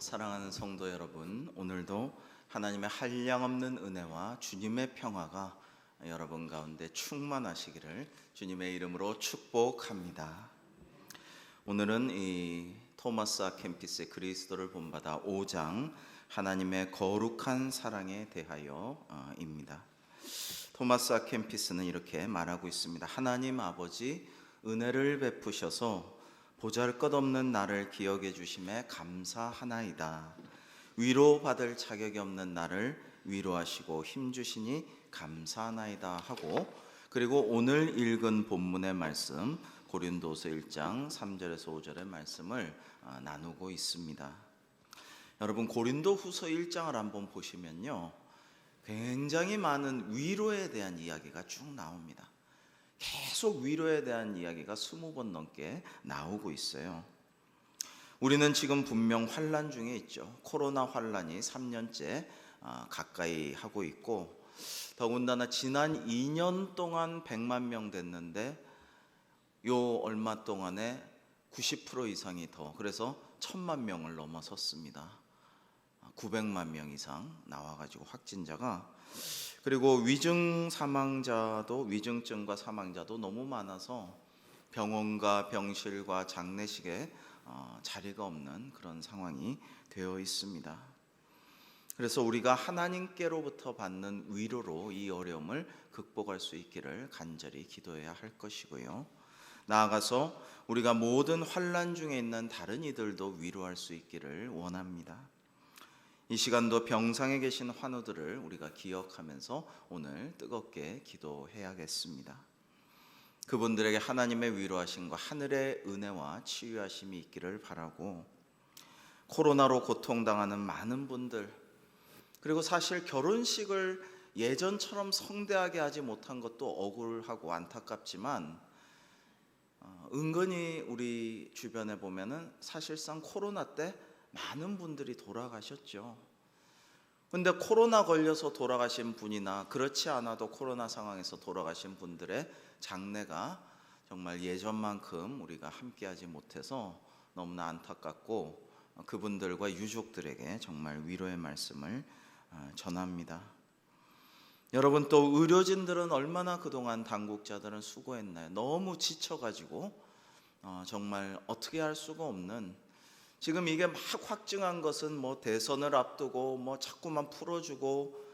사랑하는 성도 여러분, 오늘도 하나님의 한량없는 은혜와 주님의 평화가 여러분 가운데 충만하시기를 주님의 이름으로 축복합니다. 오늘은 이 토마스 아 켐피스의 그리스도를 본받아 5장 하나님의 거룩한 사랑에 대하여입니다. 토마스 아 켐피스는 이렇게 말하고 있습니다. 하나님 아버지 은혜를 베푸셔서 보잘것없는 나를 기억해 주심에 감사하나이다. 위로받을 자격이 없는 나를 위로하시고 힘주시니 감사하나이다 하고, 그리고 오늘 읽은 본문의 말씀 고린도서 1장 3절에서 5절의 말씀을 나누고 있습니다. 여러분, 고린도후서 1장을 한번 보시면요, 굉장히 많은 위로에 대한 이야기가 쭉 나옵니다. 계속 위로에 대한 이야기가 20번 넘게 나오고 있어요. 우리는 지금 분명 환난 중에 있죠. 코로나 환난이 3년째 가까이 하고 있고, 더군다나 지난 2년 동안 100만 명 됐는데 요 얼마 동안에 90% 이상이 더, 그래서 1000만 명을 넘어섰습니다. 900만 명 이상 나와가지고 확진자가, 그리고 위중증과 사망자도 너무 많아서 병원과 병실과 장례식에 자리가 없는 그런 상황이 되어 있습니다. 그래서 우리가 하나님께로부터 받는 위로로 이 어려움을 극복할 수 있기를 간절히 기도해야 할 것이고요, 나아가서 우리가 모든 환난 중에 있는 다른 이들도 위로할 수 있기를 원합니다. 이 시간도 병상에 계신 환우들을 우리가 기억하면서 오늘 뜨겁게 기도해야겠습니다. 그분들에게 하나님의 위로하심과 하늘의 은혜와 치유하심이 있기를 바라고, 코로나로 고통당하는 많은 분들, 그리고 사실 결혼식을 예전처럼 성대하게 하지 못한 것도 억울하고 안타깝지만, 은근히 우리 주변에 보면은 사실상 코로나 때 많은 분들이 돌아가셨죠. 근데 코로나 걸려서 돌아가신 분이나 그렇지 않아도 코로나 상황에서 돌아가신 분들의 장례가 정말 예전만큼 우리가 함께하지 못해서 너무나 안타깝고, 그분들과 유족들에게 정말 위로의 말씀을 전합니다. 여러분, 또 의료진들은 얼마나 그동안 당국자들은 수고했나요? 너무 지쳐가지고 정말 어떻게 할 수가 없는, 지금 이게 막 확증한 것은 뭐 대선을 앞두고 뭐 자꾸만 풀어주고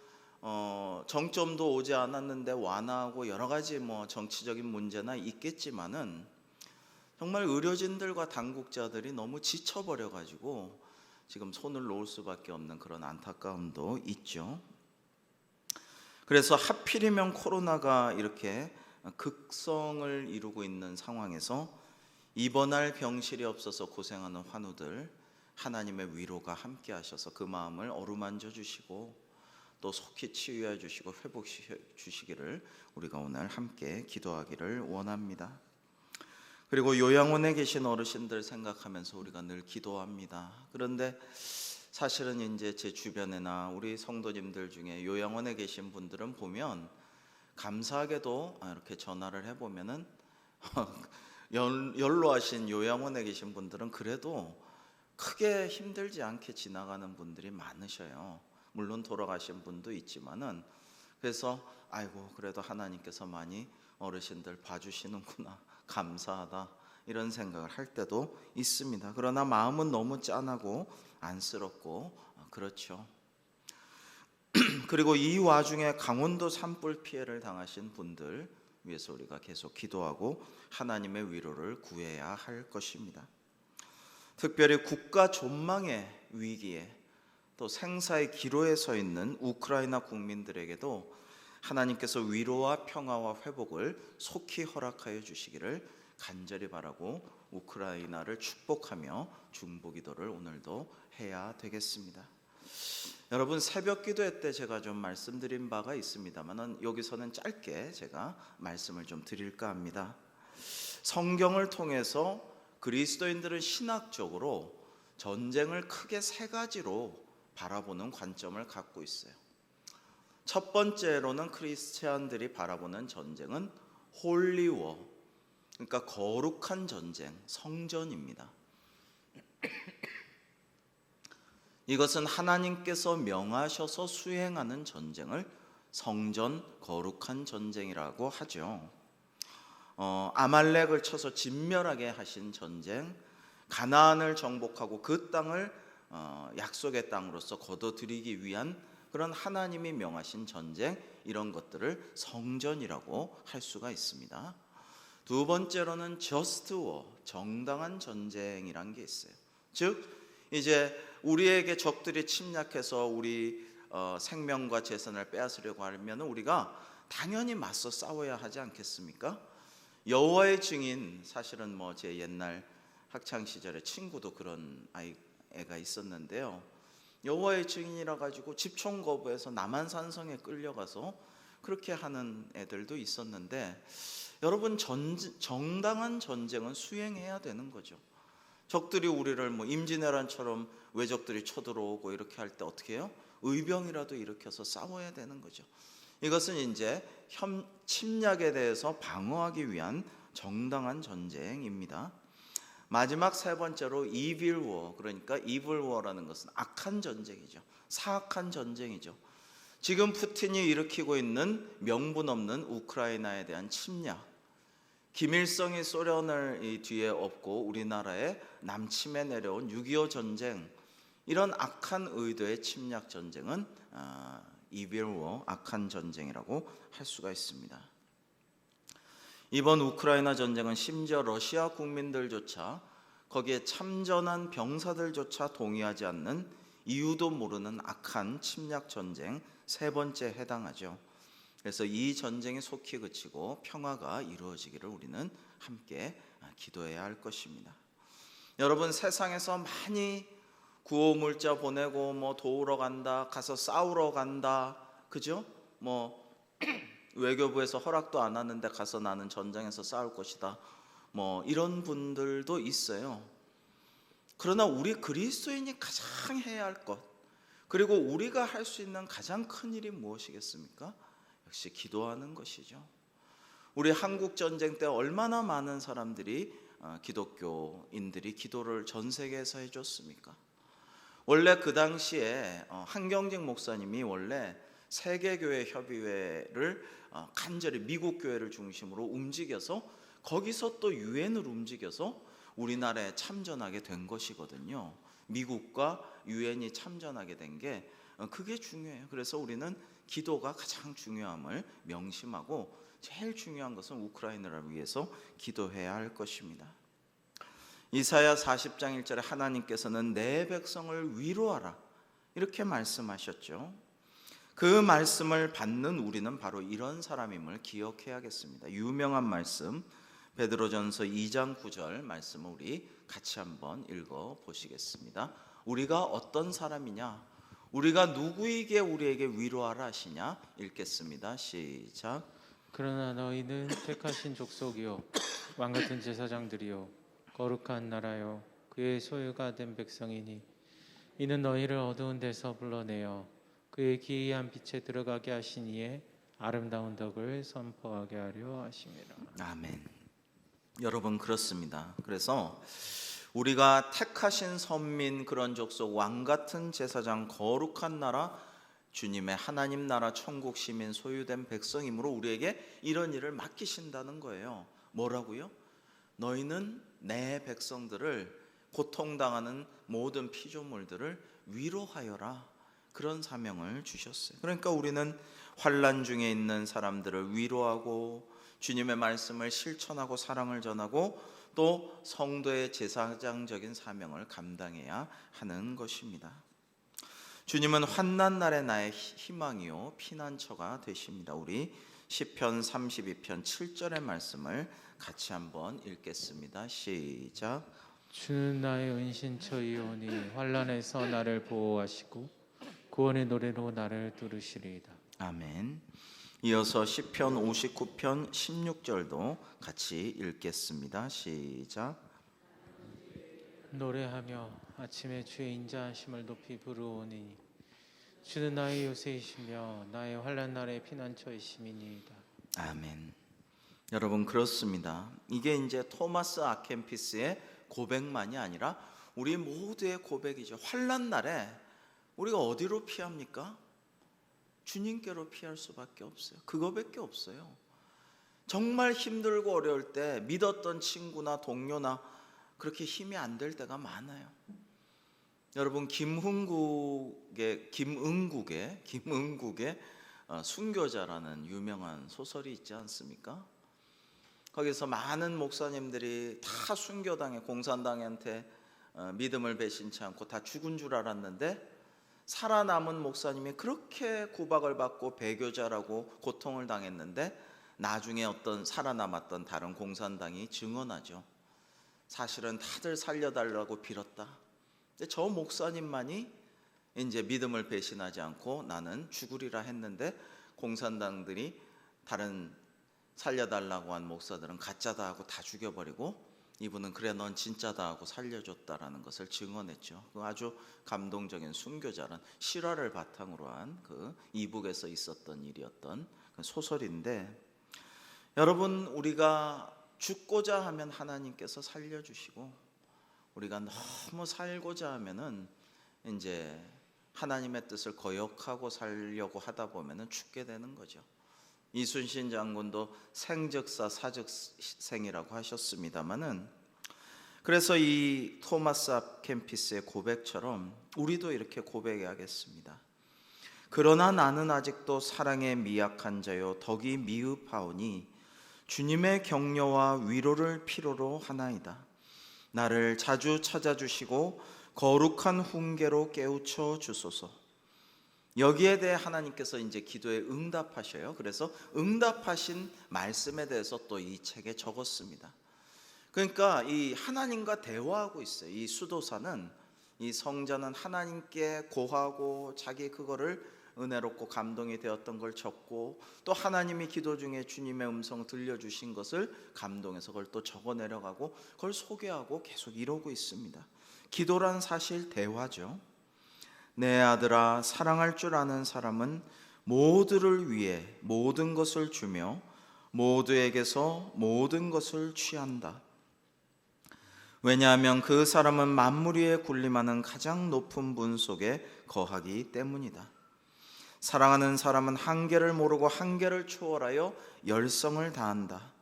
정점도 오지 않았는데 완화하고 여러 가지 뭐 정치적인 문제나 있겠지만은, 정말 의료진들과 당국자들이 너무 지쳐버려 가지고 지금 손을 놓을 수밖에 없는 그런 안타까움도 있죠. 그래서 하필이면 코로나가 이렇게 극성을 이루고 있는 상황에서 입원할 병실이 없어서 고생하는 환우들, 하나님의 위로가 함께 하셔서 그 마음을 어루만져 주시고 또 속히 치유해 주시고 회복시켜 주시기를 우리가 오늘 함께 기도하기를 원합니다. 그리고 요양원에 계신 어르신들 생각하면서 우리가 늘 기도합니다. 그런데 사실은 이제 제 주변에나 우리 성도님들 중에 요양원에 계신 분들은 보면, 감사하게도 이렇게 전화를 해보면은 연로하신 요양원에 계신 분들은 그래도 크게 힘들지 않게 지나가는 분들이 많으셔요. 물론 돌아가신 분도 있지만은, 그래서 아이고 그래도 하나님께서 많이 어르신들 봐주시는구나, 감사하다, 이런 생각을 할 때도 있습니다. 그러나 마음은 너무 짠하고 안쓰럽고 그렇죠. 그리고 이 와중에 강원도 산불 피해를 당하신 분들 위해서 우리가 계속 기도하고 하나님의 위로를 구해야 할 것입니다. 특별히 국가 존망의 위기에 또 생사의 기로에 서 있는 우크라이나 국민들에게도 하나님께서 위로와 평화와 회복을 속히 허락하여 주시기를 간절히 바라고 우크라이나를 축복하며 중보기도를 오늘도 해야 되겠습니다. 여러분, 새벽 기도회 때 제가 좀 말씀드린 바가 있습니다만 여기서는 짧게 제가 말씀을 좀 드릴까 합니다. 성경을 통해서 그리스도인들은 신학적으로 전쟁을 크게 세 가지로 바라보는 관점을 갖고 있어요. 첫 번째로는 크리스찬들이 바라보는 전쟁은 홀리워, 그러니까 거룩한 전쟁, 성전입니다. 이것은 하나님께서 명하셔서 수행하는 전쟁을 성전 거룩한 전쟁이라고 하죠. 아말렉을 쳐서 진멸하게 하신 전쟁, 가나안을 정복하고 그 땅을 약속의 땅으로서 거둬들이기 위한 그런 하나님이 명하신 전쟁, 이런 것들을 성전이라고 할 수가 있습니다. 두 번째로는 just war, 정당한 전쟁이란 게 있어요. 즉 이제 우리에게 적들이 침략해서 우리 생명과 재산을 빼앗으려고 하면 우리가 당연히 맞서 싸워야 하지 않겠습니까? 여호와의 증인, 사실은 뭐 제 옛날 학창 시절에 친구도 그런 애가 있었는데요. 여호와의 증인이라 가지고 집총 거부해서 남한산성에 끌려가서 그렇게 하는 애들도 있었는데, 여러분 정당한 전쟁은 수행해야 되는 거죠. 적들이 우리를 뭐 임진왜란처럼 외적들이 쳐들어오고 이렇게 할 때 어떻게 해요? 의병이라도 일으켜서 싸워야 되는 거죠. 이것은 이제 침략에 대해서 방어하기 위한 정당한 전쟁입니다. 마지막 세 번째로 evil war, 그러니까 evil war라는 것은 악한 전쟁이죠. 사악한 전쟁이죠. 지금 푸틴이 일으키고 있는 명분 없는 우크라이나에 대한 침략, 김일성이 소련을 이 뒤에 업고 우리나라에 남침해 내려온 6.25 전쟁, 이런 악한 의도의 침략 전쟁은 evil war, 악한 전쟁이라고 할 수가 있습니다. 이번 우크라이나 전쟁은 심지어 러시아 국민들조차, 거기에 참전한 병사들조차 동의하지 않는 이유도 모르는 악한 침략 전쟁 세 번째에 해당하죠. 그래서 이 전쟁이 속히 그치고 평화가 이루어지기를 우리는 함께 기도해야 할 것입니다. 여러분, 세상에서 많이 구호 문자 보내고 뭐 도우러 간다, 가서 싸우러 간다, 그죠? 뭐 외교부에서 허락도 안 하는데 가서 나는 전장에서 싸울 것이다, 뭐 이런 분들도 있어요. 그러나 우리 그리스도인이 가장 해야 할 것, 그리고 우리가 할 수 있는 가장 큰 일이 무엇이겠습니까? 역시 기도하는 것이죠. 우리 한국 전쟁 때 얼마나 많은 사람들이 기독교인들이 기도를 전 세계에서 해줬습니까? 원래 그 당시에 한경직 목사님이 원래 세계교회 협의회를 간절히 미국 교회를 중심으로 움직여서 거기서 또 유엔을 움직여서 우리나라에 참전하게 된 것이거든요. 미국과 유엔이 참전하게 된 게 그게 중요해요. 그래서 우리는 기도가 가장 중요함을 명심하고 제일 중요한 것은 우크라이나를 위해서 기도해야 할 것입니다. 이사야 40장 1절에 하나님께서는 내 백성을 위로하라 이렇게 말씀하셨죠. 그 말씀을 받는 우리는 바로 이런 사람임을 기억해야겠습니다. 유명한 말씀 베드로전서 2장 9절 말씀을 우리 같이 한번 읽어 보시겠습니다. 우리가 어떤 사람이냐, 우리가 누구에게 우리에게 위로하라 하시냐, 읽겠습니다. 시작. 그러나 너희는 택하신 족속이요 왕같은 제사장들이요 거룩한 나라요 그의 소유가 된 백성이니 이는 너희를 어두운 데서 불러내어 그의 기이한 빛에 들어가게 하신 이의 아름다운 덕을 선포하게 하려 하심이라. 아멘. 여러분, 그렇습니다. 그래서 우리가 택하신 선민, 그런 족속, 왕같은 제사장, 거룩한 나라, 주님의 하나님 나라 천국 시민, 소유된 백성이므로 우리에게 이런 일을 맡기신다는 거예요. 뭐라고요? 너희는 내 백성들을, 고통당하는 모든 피조물들을 위로하여라, 그런 사명을 주셨어요. 그러니까 우리는 환난 중에 있는 사람들을 위로하고 주님의 말씀을 실천하고 사랑을 전하고 또 성도의 제사장적인 사명을 감당해야 하는 것입니다. 주님은 환난 날에 나의 희망이요 피난처가 되십니다. 우리 시편 32편 7절의 말씀을 같이 한번 읽겠습니다. 시작. 주는 나의 은신처이오니 환난에서 나를 보호하시고 구원의 노래로 나를 두르시리이다. 아멘. 이어서 시편 59편 16절도 같이 읽겠습니다. 시작. 노래하며 아침에 주의 인자하심을 높이 부르오니 주는 나의 요새이시며 나의 환난 날의 피난처이심이니이다. 아멘. 여러분, 그렇습니다. 이게 이제 토마스 아켄피스의 고백만이 아니라 우리 모두의 고백이죠. 환난 날에 우리가 어디로 피합니까? 주님께로 피할 수밖에 없어요. 그거밖에 없어요. 정말 힘들고 어려울 때 믿었던 친구나 동료나 그렇게 힘이 안 될 때가 많아요. 여러분, 김응국의 순교자라는 유명한 소설이 있지 않습니까? 거기서 많은 목사님들이 다 순교당해, 공산당한테 믿음을 배신치 않고 다 죽은 줄 알았는데, 살아남은 목사님이 그렇게 구박을 받고 배교자라고 고통을 당했는데, 나중에 어떤 살아남았던 다른 공산당이 증언하죠. 사실은 다들 살려달라고 빌었다. 근데 저 목사님만이 이제 믿음을 배신하지 않고 나는 죽으리라 했는데, 공산당들이 다른 살려달라고 한 목사들은 가짜다 하고 다 죽여버리고, 이분은 그래 넌 진짜다 하고 살려줬다라는 것을 증언했죠. 그 아주 감동적인 순교자란 실화를 바탕으로 한 그 이북에서 있었던 일이었던 그 소설인데, 여러분, 우리가 죽고자 하면 하나님께서 살려주시고, 우리가 너무 살고자 하면은 이제 하나님의 뜻을 거역하고 살려고 하다 보면은 죽게 되는 거죠. 이순신 장군도 생즉사 사즉생이라고 하셨습니다마는, 그래서 이 토마스 아 켐피스의 고백처럼 우리도 이렇게 고백해야겠습니다. 그러나 나는 아직도 사랑에 미약한 자요 덕이 미흡하오니 주님의 격려와 위로를 필요로 하나이다. 나를 자주 찾아주시고 거룩한 훈계로 깨우쳐 주소서. 여기에 대해 하나님께서 이제 기도에 응답하셔요. 그래서 응답하신 말씀에 대해서 또 이 책에 적었습니다. 그러니까 이 하나님과 대화하고 있어요. 이 수도사는, 이 성자는 하나님께 고하고 자기 그거를 은혜롭고 감동이 되었던 걸 적고, 또 하나님이 기도 중에 주님의 음성 들려주신 것을 감동해서 그걸 또 적어 내려가고 그걸 소개하고 계속 이러고 있습니다. 기도란 사실 대화죠. 내 아들아, 사랑할 줄 아는 사람은 모두를 위해 모든 것을 주며 모두에게서 모든 것을 취한다. 왜냐하면 그 사람은 만물 위에 군림하는 가장 높은 분 속에 거하기 때문이다. 사랑하는 사람은 한계를 모르고 한계를 초월하여 열성을 다한다.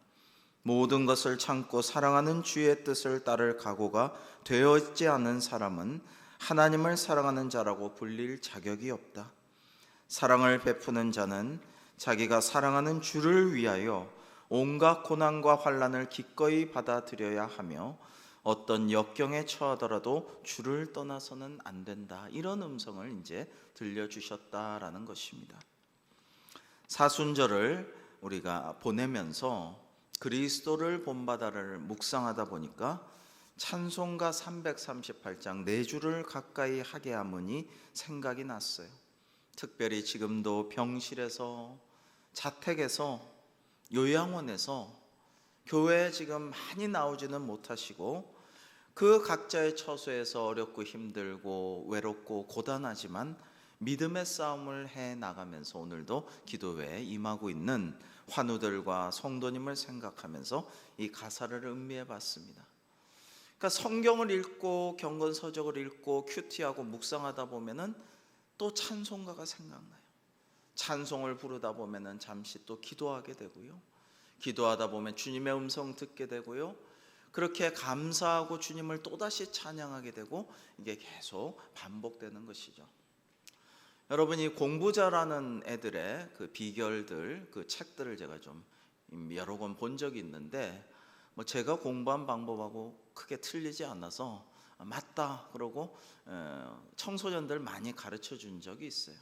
모든 것을 참고 사랑하는 주의 뜻을 따를 각오가 되어 있지 않은 사람은 하나님을 사랑하는 자라고 불릴 자격이 없다. 사랑을 베푸는 자는 자기가 사랑하는 주를 위하여 온갖 고난과 환난을 기꺼이 받아들여야 하며 어떤 역경에 처하더라도 주를 떠나서는 안 된다. 이런 음성을 이제 들려주셨다라는 것입니다. 사순절을 우리가 보내면서 그리스도를 본받아를 묵상하다 보니까 찬송가 338장 내 주를 가까이 하게 하무니 생각이 났어요. 특별히 지금도 병실에서, 자택에서, 요양원에서 교회에 지금 많이 나오지는 못하시고 그 각자의 처소에서 어렵고 힘들고 외롭고 고단하지만 믿음의 싸움을 해 나가면서 오늘도 기도회에 임하고 있는 환우들과 성도님을 생각하면서 이 가사를 음미해 봤습니다. 그러니까 성경을 읽고 경건서적을 읽고 큐티하고 묵상하다 보면은 또 찬송가가 생각나요. 찬송을 부르다 보면은 잠시 또 기도하게 되고요. 기도하다 보면 주님의 음성 듣게 되고요. 그렇게 감사하고 주님을 또다시 찬양하게 되고 이게 계속 반복되는 것이죠. 여러분, 이 공부 잘하는 애들의 그 비결들, 그 책들을 제가 좀 여러 권 본 적이 있는데, 뭐 제가 공부한 방법하고 크게 틀리지 않아서 맞다 그러고 청소년들 많이 가르쳐 준 적이 있어요.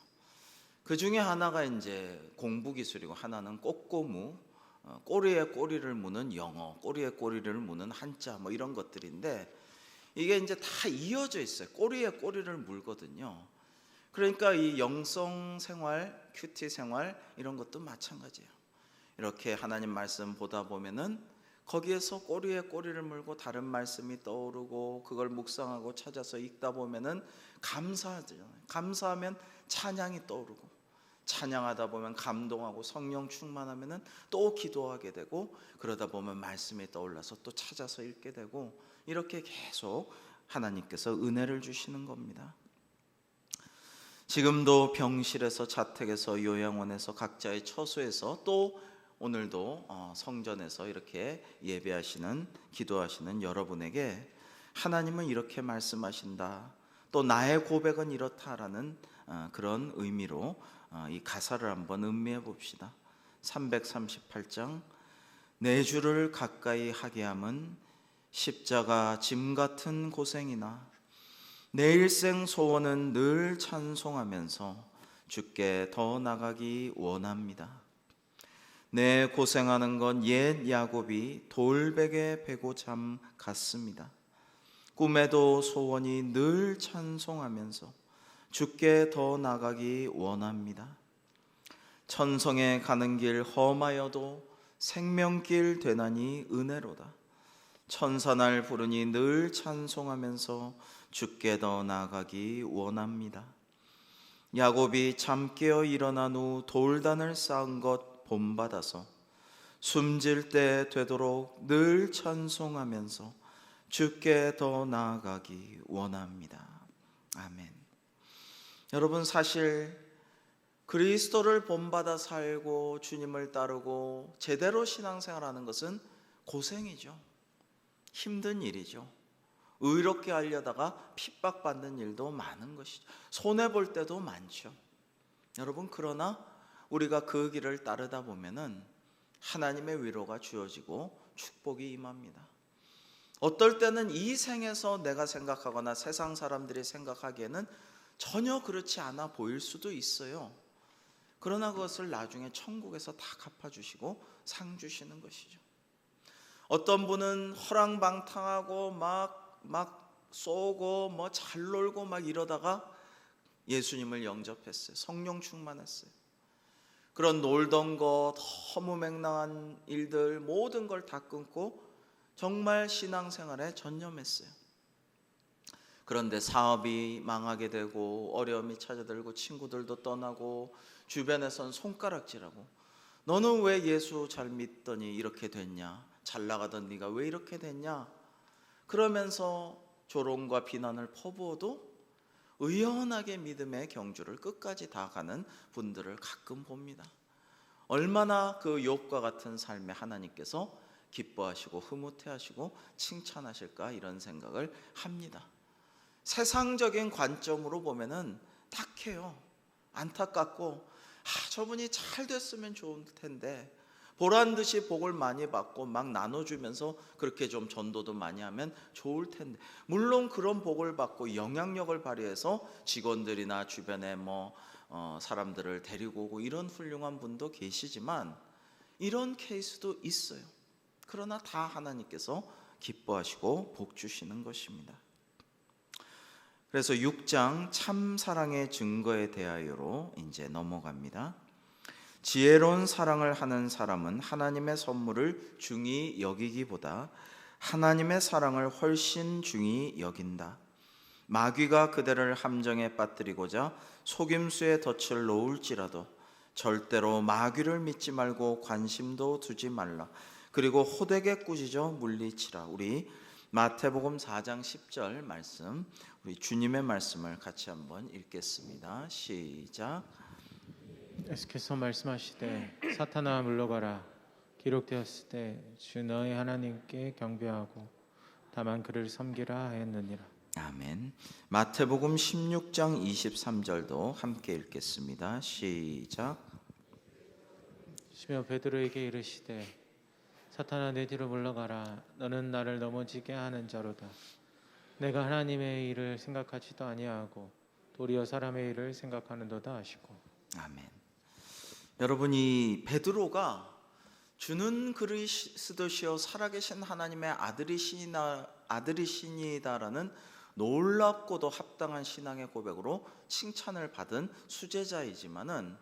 그 중에 하나가 이제 공부 기술이고, 하나는 꼬꼬무, 꼬리에 꼬리를 무는 영어, 꼬리에 꼬리를 무는 한자, 뭐 이런 것들인데, 이게 이제 다 이어져 있어요. 꼬리에 꼬리를 물거든요. 그러니까 이 영성 생활, 큐티 생활 이런 것도 마찬가지예요. 이렇게 하나님 말씀 보다 보면은 거기에서 꼬리에 꼬리를 물고 다른 말씀이 떠오르고 그걸 묵상하고 찾아서 읽다 보면은 감사하죠. 감사하면 찬양이 떠오르고, 찬양하다 보면 감동하고 성령 충만하면은 또 기도하게 되고, 그러다 보면 말씀이 떠올라서 또 찾아서 읽게 되고, 이렇게 계속 하나님께서 은혜를 주시는 겁니다. 지금도 병실에서, 자택에서, 요양원에서, 각자의 처소에서, 또 오늘도 성전에서 이렇게 예배하시는, 기도하시는 여러분에게 하나님은 이렇게 말씀하신다, 또 나의 고백은 이렇다라는 그런 의미로 이 가사를 한번 음미해 봅시다. 338장. 내 주를 가까이 하게 함은 십자가 짐 같은 고생이나 내 일생 소원은 늘 찬송하면서 주께 더 나가기 원합니다. 내 고생하는 건 옛 야곱이 돌베개 베고 잠 같습니다. 꿈에도 소원이 늘 찬송하면서 주께 더 나가기 원합니다. 천성에 가는 길 험하여도 생명길 되나니 은혜로다. 천사날 부르니 늘 찬송하면서 주께 더 나가기 원합니다. 야곱이 잠 깨어 일어난 후 돌단을 쌓은 것 본받아서 숨질 때 되도록 늘 찬송하면서 주께 더 나아가기 원합니다. 아멘. 여러분, 사실 그리스도를 본받아 살고 주님을 따르고 제대로 신앙생활하는 것은 고생이죠. 힘든 일이죠. 의롭게 하려다가 핍박받는 일도 많은 것이죠. 손해볼 때도 많죠. 여러분, 그러나 우리가 그 길을 따르다 보면은 하나님의 위로가 주어지고 축복이 임합니다. 어떨 때는 이 생에서 내가 생각하거나 세상 사람들이 생각하기에는 전혀 그렇지 않아 보일 수도 있어요. 그러나 그것을 나중에 천국에서 다 갚아주시고 상 주시는 것이죠. 어떤 분은 허랑방탕하고 막 쏘고 뭐 잘 놀고 막 이러다가 예수님을 영접했어요. 성령 충만했어요. 그런 놀던 거, 허무맹랑한 일들 모든 걸 다 끊고 정말 신앙생활에 전념했어요. 그런데 사업이 망하게 되고 어려움이 찾아들고 친구들도 떠나고 주변에선 손가락질하고 너는 왜 예수 잘 믿더니 이렇게 됐냐? 잘 나가던 네가 왜 이렇게 됐냐? 그러면서 조롱과 비난을 퍼부어도 의연하게 믿음의 경주를 끝까지 다 가는 분들을 가끔 봅니다. 얼마나 그 욥과 같은 삶에 하나님께서 기뻐하시고 흐뭇해하시고 칭찬하실까, 이런 생각을 합니다. 세상적인 관점으로 보면은 딱해요. 안타깝고 저분이 잘 됐으면 좋을 텐데, 보란듯이 복을 많이 받고 막 나눠주면서 그렇게 좀 전도도 많이 하면 좋을 텐데, 물론 그런 복을 받고 영향력을 발휘해서 직원들이나 주변에 사람들을 데리고 오고 이런 훌륭한 분도 계시지만 이런 케이스도 있어요. 그러나 다 하나님께서 기뻐하시고 복 주시는 것입니다. 그래서 6장 참사랑의 증거에 대하여로 이제 넘어갑니다. 지혜로운 사랑을 하는 사람은 하나님의 선물을 중히 여기기보다 하나님의 사랑을 훨씬 중히 여긴다. 마귀가 그대를 함정에 빠뜨리고자 속임수에 덫을 놓을지라도 절대로 마귀를 믿지 말고 관심도 두지 말라. 그리고 호되게 꾸짖어 물리치라. 우리 마태복음 4장 10절 말씀, 우리 주님의 말씀을 같이 한번 읽겠습니다. 시작. 예수께서 말씀하시되 사탄아 물러가라. 기록되었을 때 주 너의 하나님께 경배하고 다만 그를 섬기라 하였느니라. 아멘. 마태복음 16장 23절도 함께 읽겠습니다. 시작. 시며 베드로에게 이르시되 사탄아 내 뒤로 물러가라. 너는 나를 넘어지게 하는 자로다. 내가 하나님의 일을 생각하지도 아니하고 도리어 사람의 일을 생각하는도다 하시고. 아멘. 여러분이 베드로가 주는 그리스도시요 살아계신 하나님의 아들이시니다라는 놀랍고도 합당한 신앙의 고백으로 칭찬을 받은 수제자이지만은,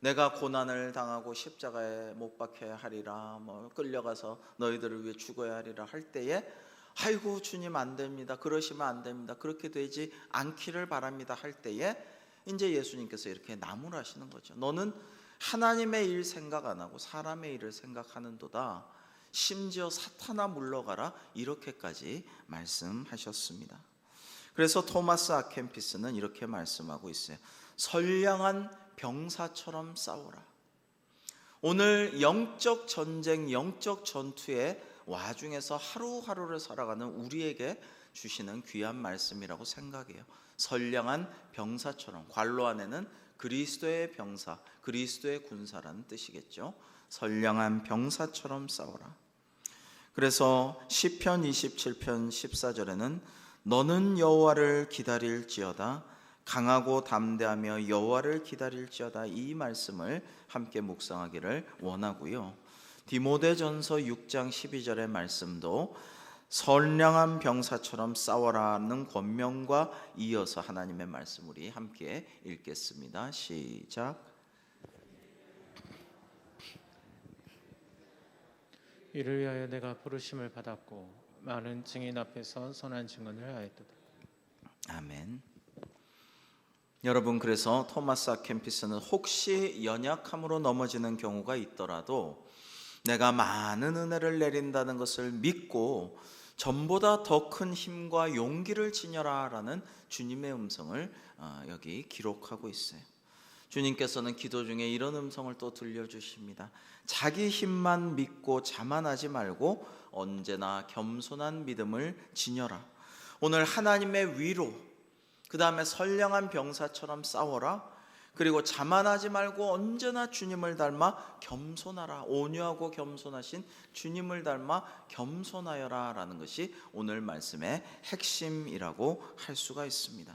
내가 고난을 당하고 십자가에 못 박혀야 하리라, 끌려가서 너희들을 위해 죽어야 하리라 할 때에 아이고 주님 안 됩니다, 그러시면 안 됩니다, 그렇게 되지 않기를 바랍니다 할 때에 이제 예수님께서 이렇게 나무라시는 거죠. 너는 하나님의 일 생각 안 하고 사람의 일을 생각하는도다. 심지어 사탄아 물러가라, 이렇게까지 말씀하셨습니다. 그래서 토마스 아켄피스는 이렇게 말씀하고 있어요. 선량한 병사처럼 싸워라. 오늘 영적 전쟁, 영적 전투의 와중에서 하루하루를 살아가는 우리에게 주시는 귀한 말씀이라고 생각해요. 선량한 병사처럼, 괄호 안에는 그리스도의 병사, 그리스도의 군사라는 뜻이겠죠. 선량한 병사처럼 싸워라. 그래서 시편 27편 14절에는 너는 여호와를 기다릴지어다, 강하고 담대하며 여호와를 기다릴지어다, 이 말씀을 함께 묵상하기를 원하고요. 디모데전서 6장 12절의 말씀도 선량한 병사처럼 싸워라는 권면과 이어서 하나님의 말씀 우리 함께 읽겠습니다. 시작. 이를 위하여 내가 부르심을 받았고 많은 증인 앞에서 선한 증언을 하였도다. 아멘. 여러분, 그래서 토마스 아 캠피스는 혹시 연약함으로 넘어지는 경우가 있더라도 내가 많은 은혜를 내린다는 것을 믿고 전보다 더 큰 힘과 용기를 지녀라 라는 주님의 음성을 여기 기록하고 있어요. 주님께서는 기도 중에 이런 음성을 또 들려주십니다. 자기 힘만 믿고 자만하지 말고 언제나 겸손한 믿음을 지녀라. 오늘 하나님의 위로, 그 다음에 선량한 병사처럼 싸워라. 그리고 자만하지 말고 언제나 주님을 닮아 겸손하라. 온유하고 겸손하신 주님을 닮아 겸손하여라 라는 것이 오늘 말씀의 핵심이라고 할 수가 있습니다.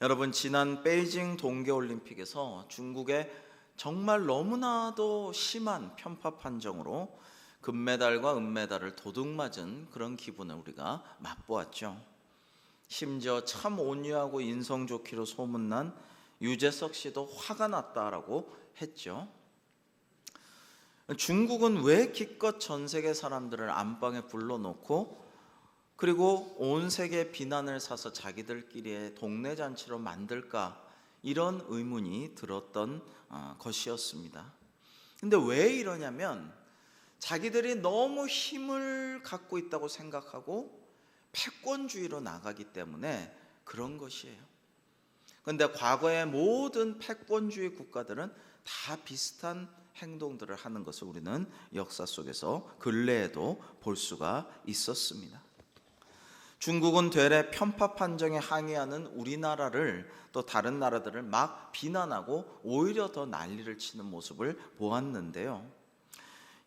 여러분, 지난 베이징 동계올림픽에서 중국의 정말 너무나도 심한 편파 판정으로 금메달과 은메달을 도둑맞은 그런 기분을 우리가 맛보았죠. 심지어 참 온유하고 인성 좋기로 소문난 유재석 씨도 화가 났다라고 했죠. 중국은 왜 기껏 전 세계 사람들을 안방에 불러놓고 그리고 온 세계 비난을 사서 자기들끼리의 동네 잔치로 만들까, 이런 의문이 들었던 것이었습니다. 근데 왜 이러냐면 자기들이 너무 힘을 갖고 있다고 생각하고 패권주의로 나가기 때문에 그런 것이에요. 그런데 과거의 모든 패권주의 국가들은 다 비슷한 행동들을 하는 것을 우리는 역사 속에서 근래에도 볼 수가 있었습니다. 중국은 되레 편파 판정에 항의하는 우리나라를, 또 다른 나라들을 막 비난하고 오히려 더 난리를 치는 모습을 보았는데요.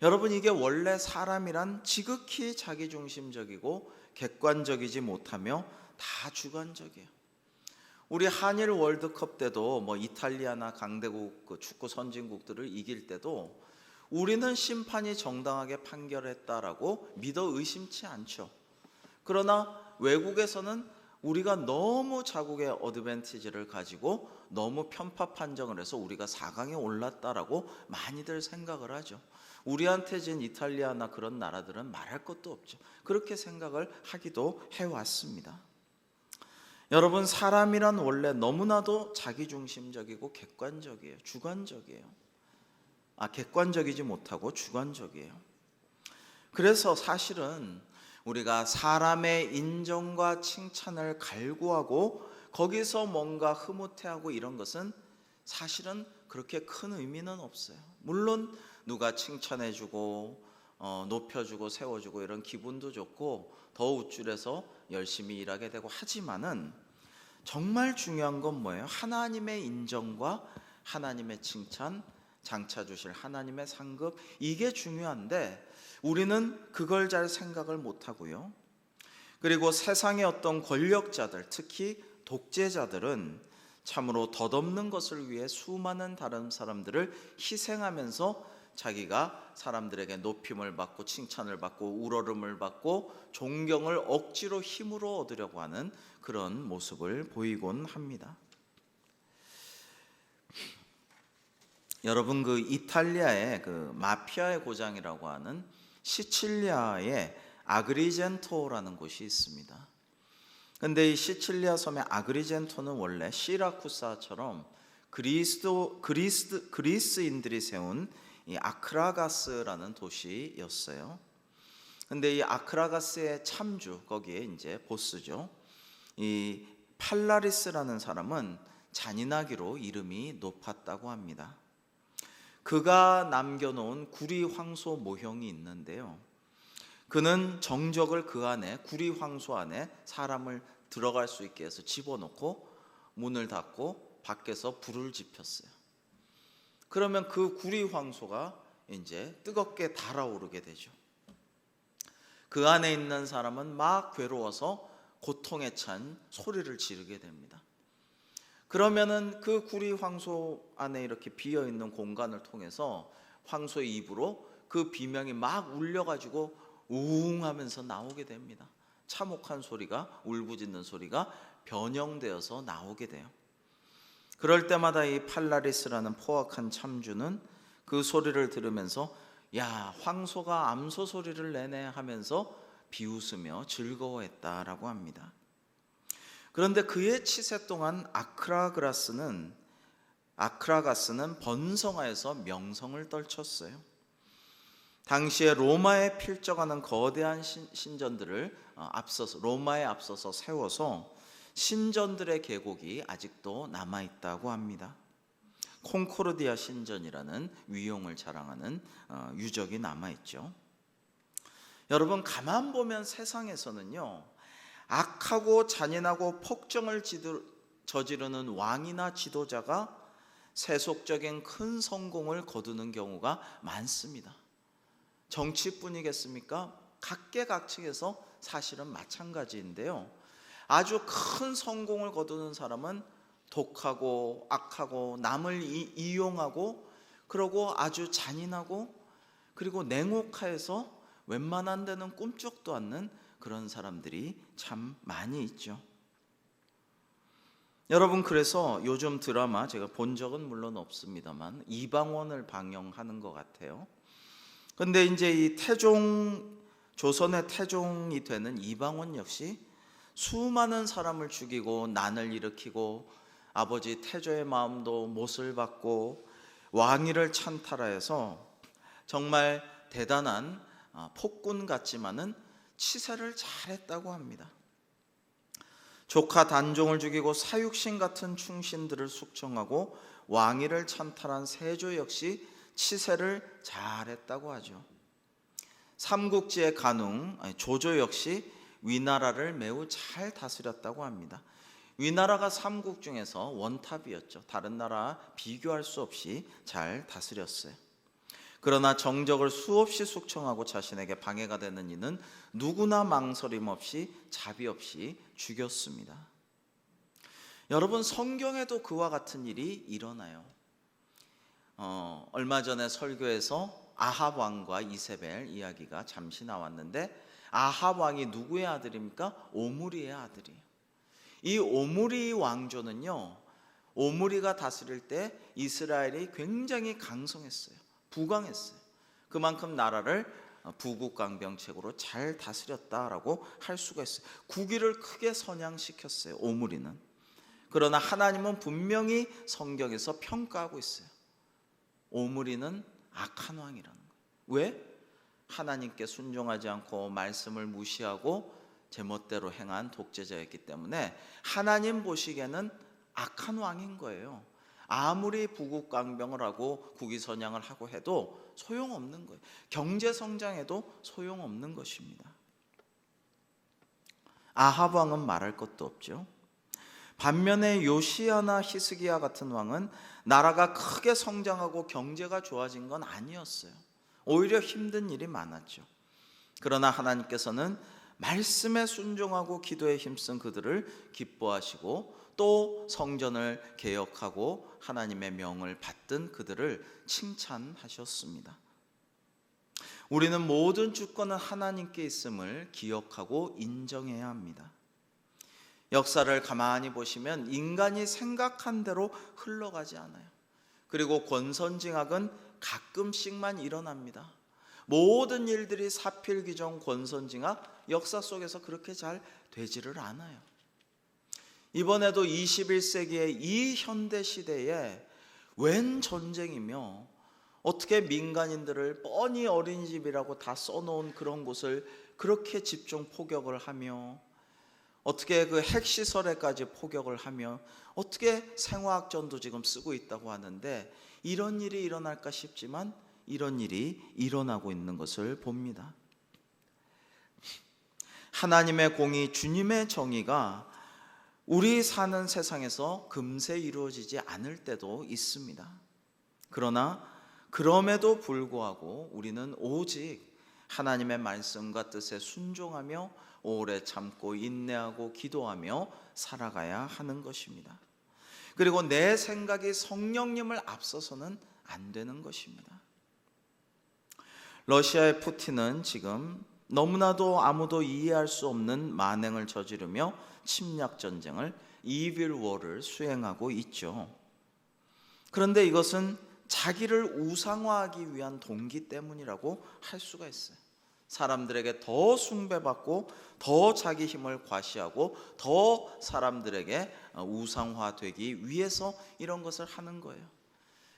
여러분, 이게 원래 사람이란 지극히 자기중심적이고 객관적이지 못하며 다 주관적이에요. 우리 한일 월드컵 때도 이탈리아나 강대국 축구 선진국들을 이길 때도 우리는 심판이 정당하게 판결했다라고 믿어 의심치 않죠. 그러나 외국에서는 우리가 너무 자국의 어드밴티지를 가지고 너무 편파 판정을 해서 우리가 4강에 올랐다라고 많이들 생각을 하죠. 우리한테 진 이탈리아나 그런 나라들은 말할 것도 없죠. 그렇게 생각을 하기도 해왔습니다. 여러분, 사람이란 원래 너무나도 자기중심적이고 객관적이에요. 주관적이에요. 객관적이지 못하고 주관적이에요. 그래서 사실은 우리가 사람의 인정과 칭찬을 갈구하고 거기서 뭔가 흐뭇해하고 이런 것은 사실은 그렇게 큰 의미는 없어요. 물론 누가 칭찬해주고 높여주고 세워주고 이런 기분도 좋고 더 우쭐해서 열심히 일하게 되고 하지만은 정말 중요한 건 뭐예요? 하나님의 인정과 하나님의 칭찬, 장차 주실 하나님의 상급, 이게 중요한데 우리는 그걸 잘 생각을 못하고요. 그리고 세상의 어떤 권력자들, 특히 독재자들은 참으로 덧없는 것을 위해 수많은 다른 사람들을 희생하면서 자기가 사람들에게 높임을 받고 칭찬을 받고 우러름을 받고 존경을 억지로 힘으로 얻으려고 하는 그런 모습을 보이곤 합니다. 여러분, 그 이탈리아의 그 마피아의 고장이라고 하는 시칠리아의 아그리젠토라는 곳이 있습니다. 근데 이 시칠리아 섬의 아그리젠토는 원래 시라쿠사처럼 그리스인들이 세운 이 아크라가스라는 도시였어요. 근데 이 아크라가스의 참주, 거기에 이제 보스죠. 이 팔라리스라는 사람은 잔인하기로 이름이 높았다고 합니다. 그가 남겨놓은 구리 황소 모형이 있는데요. 그는 정적을 그 안에, 구리 황소 안에 사람을 들어갈 수 있게 해서 집어넣고 문을 닫고 밖에서 불을 지폈어요. 그러면 그 구리 황소가 이제 뜨겁게 달아오르게 되죠. 그 안에 있는 사람은 막 괴로워서 고통에 찬 소리를 지르게 됩니다. 그러면은 그 구리 황소 안에 이렇게 비어 있는 공간을 통해서 황소의 입으로 그 비명이 막 울려가지고 우웅 하면서 나오게 됩니다. 참혹한 소리가, 울부짖는 소리가 변형되어서 나오게 돼요. 그럴 때마다 이 팔라리스라는 포악한 참주는 그 소리를 들으면서 야, 황소가 암소 소리를 내네 하면서 비웃으며 즐거워했다라고 합니다. 그런데 그의 치세 동안 아크라가스는 번성하여서 명성을 떨쳤어요. 당시에 로마에 필적하는 거대한 신전들을 로마에 앞서서 세워서 신전들의 계곡이 아직도 남아있다고 합니다. 콩코르디아 신전이라는 위용을 자랑하는 유적이 남아있죠. 여러분, 가만 보면 세상에서는요, 악하고 잔인하고 폭정을 저지르는 왕이나 지도자가 세속적인 큰 성공을 거두는 경우가 많습니다. 정치뿐이겠습니까? 각계각층에서 사실은 마찬가지인데요. 아주 큰 성공을 거두는 사람은 독하고 악하고 남을 이용하고 그러고 아주 잔인하고 그리고 냉혹하여서 웬만한 데는 꿈쩍도 않는 그런 사람들이 참 많이 있죠. 여러분, 그래서 요즘 드라마 제가 본 적은 물론 없습니다만 이방원을 방영하는 것 같아요. 근데 이제 이 조선의 태종이 되는 이방원 역시 수많은 사람을 죽이고 난을 일으키고 아버지 태조의 마음도 못을 받고 왕위를 찬탈하여서 정말 대단한 폭군 같지만은 치세를 잘했다고 합니다. 조카 단종을 죽이고 사육신 같은 충신들을 숙청하고 왕위를 찬탈한 세조 역시 치세를 잘했다고 하죠. 삼국지의 간웅 조조 역시 위나라를 매우 잘 다스렸다고 합니다. 위나라가 삼국 중에서 원탑이었죠. 다른 나라 비교할 수 없이 잘 다스렸어요. 그러나 정적을 수없이 숙청하고 자신에게 방해가 되는 이는 누구나 망설임 없이 자비 없이 죽였습니다. 여러분, 성경에도 그와 같은 일이 일어나요. 얼마 전에 설교에서 아합 왕과 이세벨 이야기가 잠시 나왔는데 아합 왕이 누구의 아들입니까? 오므리의 아들이에요. 이 오므리 왕조는요, 오므리가 다스릴 때 이스라엘이 굉장히 강성했어요. 부강했어요. 그만큼 나라를 부국강병책으로 잘 다스렸다라고 할 수가 있어요. 국위를 크게 선양시켰어요, 오므리는. 그러나 하나님은 분명히 성경에서 평가하고 있어요. 오므리는 악한 왕이라는 거예요. 왜? 하나님께 순종하지 않고 말씀을 무시하고 제멋대로 행한 독재자였기 때문에 하나님 보시기에는 악한 왕인 거예요. 아무리 부국강병을 하고 국위선양을 하고 해도 소용없는 거예요. 경제성장해도 소용없는 것입니다. 아합 왕은 말할 것도 없죠. 반면에 요시야나 히스기야 같은 왕은 나라가 크게 성장하고 경제가 좋아진 건 아니었어요. 오히려 힘든 일이 많았죠. 그러나 하나님께서는 말씀에 순종하고 기도에 힘쓴 그들을 기뻐하시고 또 성전을 개혁하고 하나님의 명을 받든 그들을 칭찬하셨습니다. 우리는 모든 주권은 하나님께 있음을 기억하고 인정해야 합니다. 역사를 가만히 보시면 인간이 생각한 대로 흘러가지 않아요. 그리고 권선징악은 가끔씩만 일어납니다. 모든 일들이 사필귀정 권선징악 역사 속에서 그렇게 잘 되지를 않아요. 이번에도 21세기의 이 현대 시대에 웬 전쟁이며 어떻게 민간인들을 뻔히 어린이집이라고 다 써놓은 그런 곳을 그렇게 집중 포격을 하며 어떻게 그 핵시설에까지 포격을 하며 어떻게 생화학전도 지금 쓰고 있다고 하는데 이런 일이 일어날까 싶지만 이런 일이 일어나고 있는 것을 봅니다. 하나님의 공의, 주님의 정의가 우리 사는 세상에서 금세 이루어지지 않을 때도 있습니다. 그러나 그럼에도 불구하고 우리는 오직 하나님의 말씀과 뜻에 순종하며 오래 참고 인내하고 기도하며 살아가야 하는 것입니다. 그리고 내 생각이 성령님을 앞서서는 안 되는 것입니다. 러시아의 푸틴은 지금 너무나도 아무도 이해할 수 없는 만행을 저지르며 침략 전쟁을 이빌 워를 수행하고 있죠. 그런데 이것은 자기를 우상화하기 위한 동기 때문이라고 할 수가 있어요. 사람들에게 더 숭배받고 더 자기 힘을 과시하고 더 사람들에게 우상화되기 위해서 이런 것을 하는 거예요.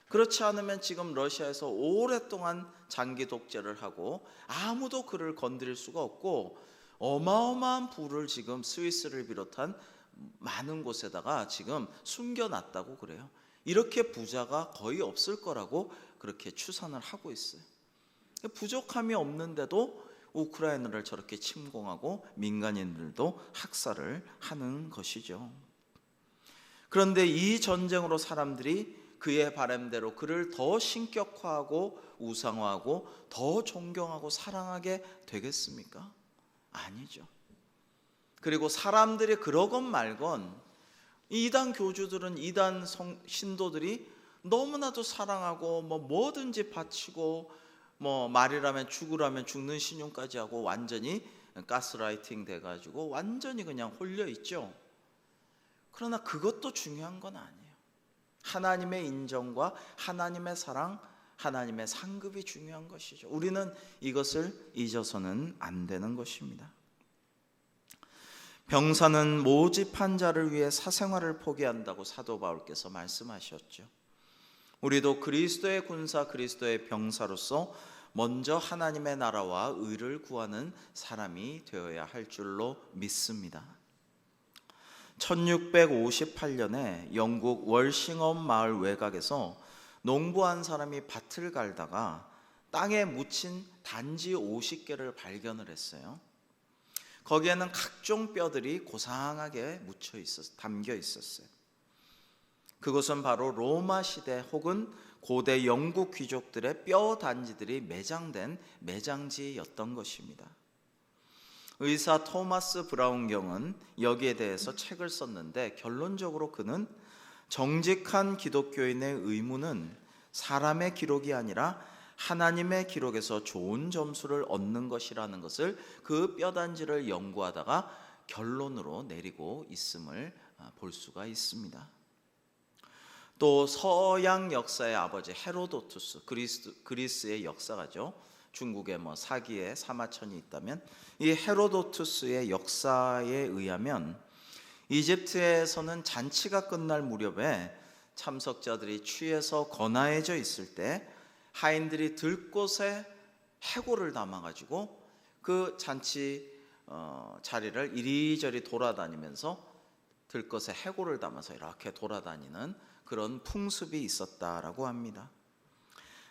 그렇지 않으면 지금 러시아에서 오랫동안 장기 독재를 하고 아무도 그를 건드릴 수가 없고 어마어마한 부를 지금 스위스를 비롯한 많은 곳에다가 지금 숨겨놨다고 그래요. 이렇게 부자가 거의 없을 거라고 그렇게 추산을 하고 있어요. 부족함이 없는데도 우크라이나를 저렇게 침공하고 민간인들도 학살을 하는 것이죠. 그런데 이 전쟁으로 사람들이 그의 바람대로 그를 더 신격화하고 우상화하고 더 존경하고 사랑하게 되겠습니까? 아니죠. 그리고 사람들이 그러건 말건 이단 교주들은 이단 신도들이 너무나도 사랑하고 뭐든지 바치고 말이라면 죽으라면 죽는 신용까지 하고 완전히 가스라이팅 돼가지고 완전히 그냥 홀려 있죠. 그러나 그것도 중요한 건 아니에요. 하나님의 인정과 하나님의 사랑, 하나님의 상급이 중요한 것이죠. 우리는 이것을 잊어서는 안 되는 것입니다. 병사는 모집한 자를 위해 사생활을 포기한다고 사도 바울께서 말씀하셨죠. 우리도 그리스도의 군사, 그리스도의 병사로서 먼저 하나님의 나라와 의를 구하는 사람이 되어야 할 줄로 믿습니다. 1658년에 영국 월싱엄 마을 외곽에서 농부한 사람이 밭을 갈다가 땅에 묻힌 단지 50개를 발견을 했어요. 거기에는 각종 뼈들이 고상하게 담겨 있었어요. 그것은 바로 로마 시대 혹은 고대 영국 귀족들의 뼈 단지들이 매장된 매장지였던 것입니다. 의사 토마스 브라운경은 여기에 대해서 책을 썼는데 결론적으로 그는 정직한 기독교인의 의무는 사람의 기록이 아니라 하나님의 기록에서 좋은 점수를 얻는 것이라는 것을 그 뼈단지를 연구하다가 결론으로 내리고 있음을 볼 수가 있습니다. 또 서양 역사의 아버지 헤로도투스, 그리스의 역사가죠. 중국에 사기의 사마천이 있다면 이 헤로도투스의 역사에 의하면 이집트에서는 잔치가 끝날 무렵에 참석자들이 취해서 거나해져 있을 때 하인들이 들꽃에 해골을 담아가지고 그 잔치 자리를 이리저리 돌아다니면서 들것에 해골을 담아서 이렇게 돌아다니는 그런 풍습이 있었다라고 합니다.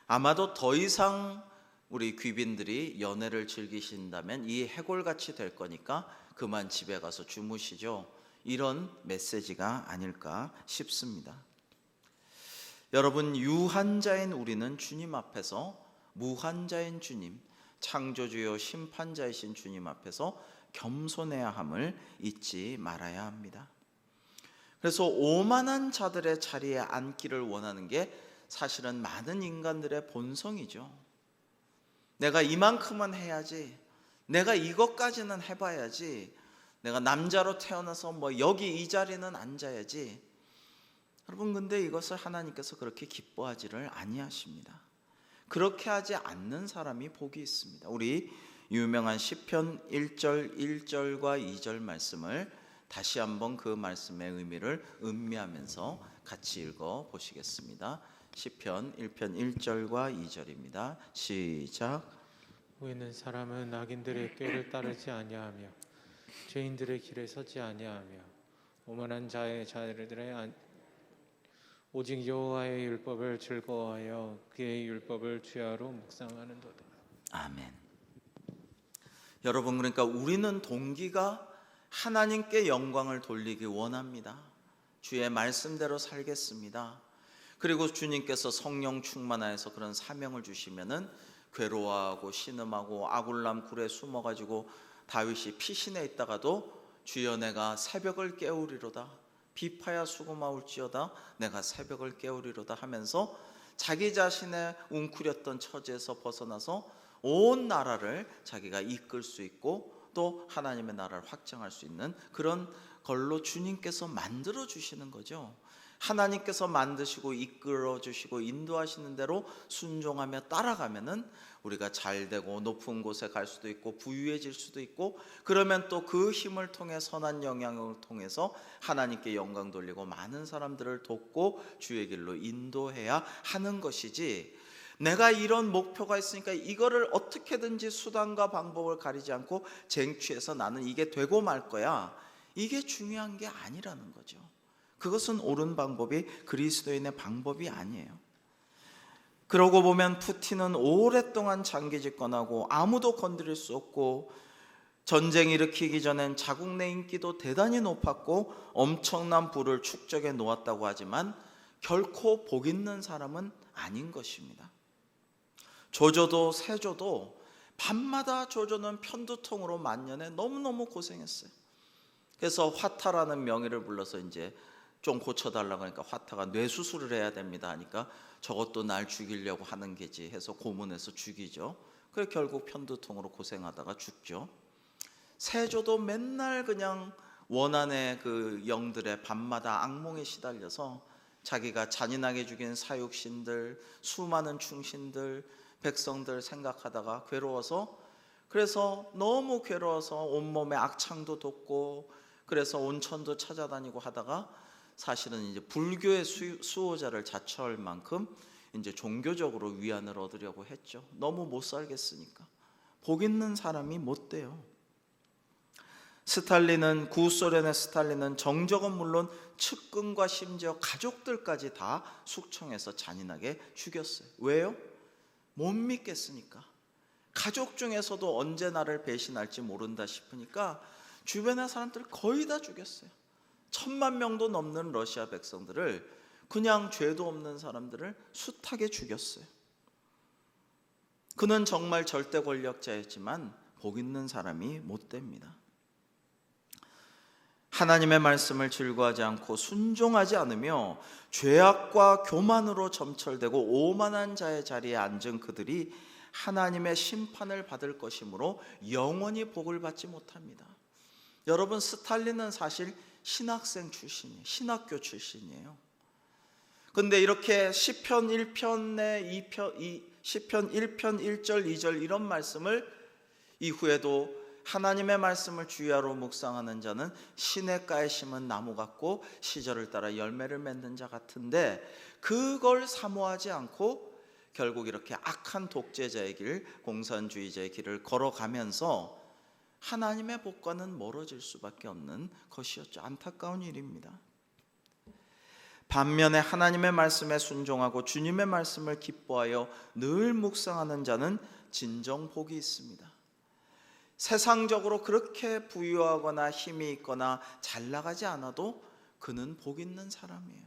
아마도 더 이상 우리 귀빈들이 연애를 즐기신다면 이 해골같이 될 거니까 그만 집에 가서 주무시죠. 이런 메시지가 아닐까 싶습니다. 여러분, 유한자인 우리는 주님 앞에서 무한자인 주님, 창조주요 심판자이신 주님 앞에서 겸손해야 함을 잊지 말아야 합니다. 그래서 오만한 자들의 자리에 앉기를 원하는 게 사실은 많은 인간들의 본성이죠. 내가 이만큼은 해야지, 내가 이것까지는 해봐야지, 내가 남자로 태어나서 여기 이 자리는 앉아야지. 여러분, 근데 이것을 하나님께서 그렇게 기뻐하지를 아니하십니다. 그렇게 하지 않는 사람이 복이 있습니다. 우리 유명한 시편 1절 1절과 2절 말씀을 다시 한번 그 말씀의 의미를 음미하면서 같이 읽어 보시겠습니다. 시편 1편 1절과 2절입니다. 시작. 후에는 사람은 악인들의 꾀를 따르지 아니하며 죄인들의 길에 서지 아니하며 오만한 자들의 오직 여호와의 율법을 즐거워하여 그의 율법을 주야로 묵상하는도다. 아멘. 여러분, 그러니까 우리는 동기가 하나님께 영광을 돌리기 원합니다. 주의 말씀대로 살겠습니다. 그리고 주님께서 성령 충만하여서 그런 사명을 주시면은 괴로워하고 신음하고 아굴람 굴에 숨어가지고 다윗이 피신해 있다가도 주여 내가 새벽을 깨우리로다, 비파야 수고마울지어다 내가 새벽을 깨우리로다 하면서 자기 자신의 웅크렸던 처지에서 벗어나서 온 나라를 자기가 이끌 수 있고 또 하나님의 나라를 확장할 수 있는 그런 걸로 주님께서 만들어 주시는 거죠. 하나님께서 만드시고 이끌어 주시고 인도하시는 대로 순종하며 따라가면은 우리가 잘 되고 높은 곳에 갈 수도 있고 부유해질 수도 있고, 그러면 또 그 힘을 통해 선한 영향을 통해서 하나님께 영광 돌리고 많은 사람들을 돕고 주의 길로 인도해야 하는 것이지, 내가 이런 목표가 있으니까 이거를 어떻게든지 수단과 방법을 가리지 않고 쟁취해서 나는 이게 되고 말 거야, 이게 중요한 게 아니라는 거죠. 그것은 옳은 방법이 그리스도인의 방법이 아니에요. 그러고 보면 푸틴은 오랫동안 장기 집권하고 아무도 건드릴 수 없고, 전쟁 일으키기 전엔 자국 내 인기도 대단히 높았고 엄청난 부를 축적해 놓았다고 하지만 결코 복 있는 사람은 아닌 것입니다. 조조도 세조도 밤마다 조조는 편두통으로 만년에 너무너무 고생했어요. 그래서 화타라는 명의를 불러서 이제 좀 고쳐달라고 하니까 화타가 뇌수술을 해야 됩니다 하니까 저것도 날 죽이려고 하는 게지 해서 고문해서 죽이죠. 그래서 결국 편두통으로 고생하다가 죽죠. 세조도 맨날 그냥 원한의 그 영들의 밤마다 악몽에 시달려서 자기가 잔인하게 죽인 사육신들, 수많은 충신들, 백성들 생각하다가 괴로워서, 그래서 너무 괴로워서 온몸에 악창도 돋고 그래서 온천도 찾아다니고 하다가 사실은 이제 불교의 수호자를 자처할 만큼 이제 종교적으로 위안을 얻으려고 했죠. 너무 못 살겠으니까. 복 있는 사람이 못 돼요. 스탈린은, 구소련의 스탈린은 정적은 물론 측근과 심지어 가족들까지 다 숙청해서 잔인하게 죽였어요. 왜요? 못 믿겠으니까. 가족 중에서도 언제 나를 배신할지 모른다 싶으니까 주변의 사람들을 거의 다 죽였어요. 1000만 명도 넘는 러시아 백성들을, 그냥 죄도 없는 사람들을 숱하게 죽였어요. 그는 정말 절대 권력자였지만 복 있는 사람이 못 됩니다. 하나님의 말씀을 즐거워하지 않고 순종하지 않으며 죄악과 교만으로 점철되고 오만한 자의 자리에 앉은 그들이 하나님의 심판을 받을 것이므로 영원히 복을 받지 못합니다. 여러분, 스탈린은 사실 신학생 출신이에요. 신학교 출신이에요. 근데 이렇게 시편 1편의 시편 1편 1절 2절 이런 말씀을 이후에도 하나님의 말씀을 주야로 묵상하는 자는 시냇가에 심은 나무 같고 시절을 따라 열매를 맺는 자 같은데, 그걸 사모하지 않고 결국 이렇게 악한 독재자의 길, 공산주의자의 길을 걸어가면서 하나님의 복과는 멀어질 수밖에 없는 것이었죠. 안타까운 일입니다. 반면에 하나님의 말씀에 순종하고 주님의 말씀을 기뻐하여 늘 묵상하는 자는 진정 복이 있습니다. 세상적으로 그렇게 부유하거나 힘이 있거나 잘 나가지 않아도 그는 복 있는 사람이에요.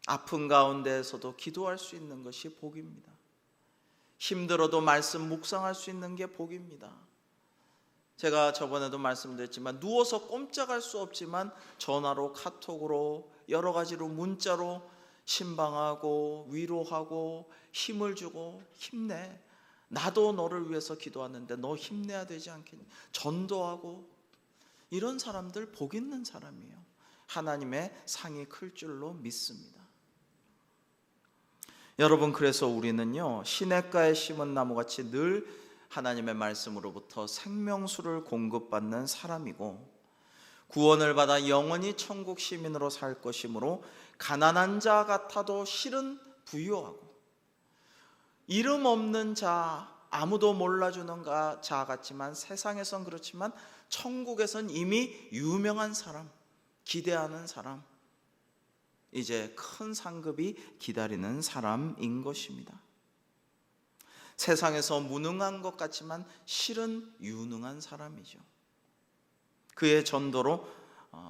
아픈 가운데에서도 기도할 수 있는 것이 복입니다. 힘들어도 말씀 묵상할 수 있는 게 복입니다. 제가 저번에도 말씀드렸지만 누워서 꼼짝할 수 없지만 전화로, 카톡으로, 여러 가지로 문자로 신방하고 위로하고 힘을 주고, 힘내, 나도 너를 위해서 기도하는데 너 힘내야 되지 않겠니? 전도하고, 이런 사람들 복 있는 사람이에요. 하나님의 상이 클 줄로 믿습니다. 여러분, 그래서 우리는요, 시냇가에 심은 나무같이 늘 하나님의 말씀으로부터 생명수를 공급받는 사람이고, 구원을 받아 영원히 천국 시민으로 살 것이므로 가난한 자 같아도 실은 부유하고, 이름 없는 자, 아무도 몰라주는 자 같지만 세상에선 그렇지만 천국에선 이미 유명한 사람, 기대하는 사람, 이제 큰 상급이 기다리는 사람인 것입니다. 세상에서 무능한 것 같지만 실은 유능한 사람이죠. 그의 전도로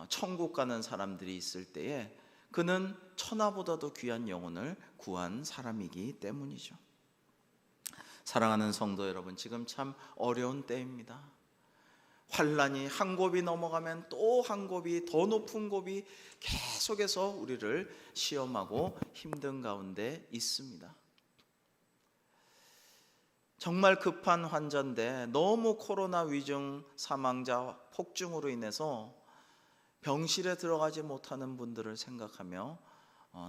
천국 가는 사람들이 있을 때에 그는 천하보다도 귀한 영혼을 구한 사람이기 때문이죠. 사랑하는 성도 여러분, 지금 참 어려운 때입니다. 환란이 한 곱이 넘어가면 또 한 곱이, 더 높은 곱이 계속해서 우리를 시험하고 힘든 가운데 있습니다. 정말 급한 환자인데 너무 코로나 위중 사망자 폭증으로 인해서 병실에 들어가지 못하는 분들을 생각하며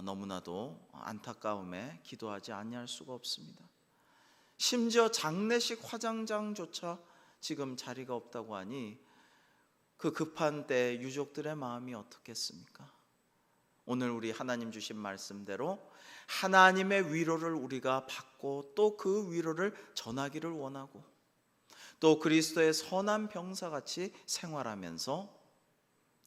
너무나도 안타까움에 기도하지 아니할 수가 없습니다. 심지어 장례식 화장장조차 지금 자리가 없다고 하니 그 급한 때 유족들의 마음이 어떻겠습니까? 오늘 우리 하나님 주신 말씀대로 하나님의 위로를 우리가 받고 또 그 위로를 전하기를 원하고 또 그리스도의 선한 병사같이 생활하면서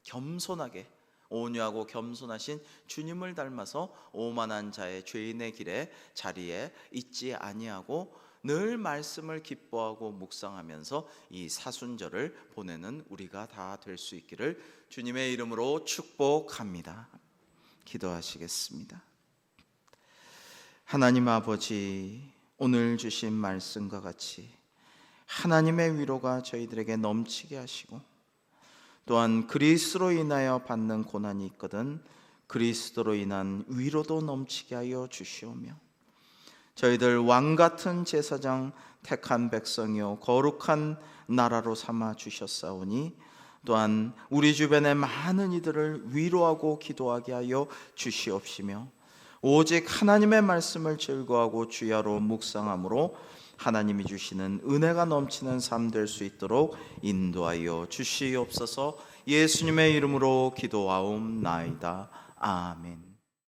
겸손하게, 온유하고 겸손하신 주님을 닮아서 오만한 자의 죄인의 길에 자리에 있지 아니하고 늘 말씀을 기뻐하고 묵상하면서 이 사순절을 보내는 우리가 다 될 수 있기를 주님의 이름으로 축복합니다. 기도하시겠습니다. 하나님 아버지, 오늘 주신 말씀과 같이 하나님의 위로가 저희들에게 넘치게 하시고 또한 그리스도로 인하여 받는 고난이 있거든 그리스도로 인한 위로도 넘치게 하여 주시오며 저희들 왕같은 제사장 택한 백성이요 거룩한 나라로 삼아 주셨사오니 또한 우리 주변의 많은 이들을 위로하고 기도하게 하여 주시옵시며 오직 하나님의 말씀을 즐거워하고 주야로 묵상함으로 하나님이 주시는 은혜가 넘치는 삶 될 수 있도록 인도하여 주시옵소서. 예수님의 이름으로 기도하옵나이다. 아멘.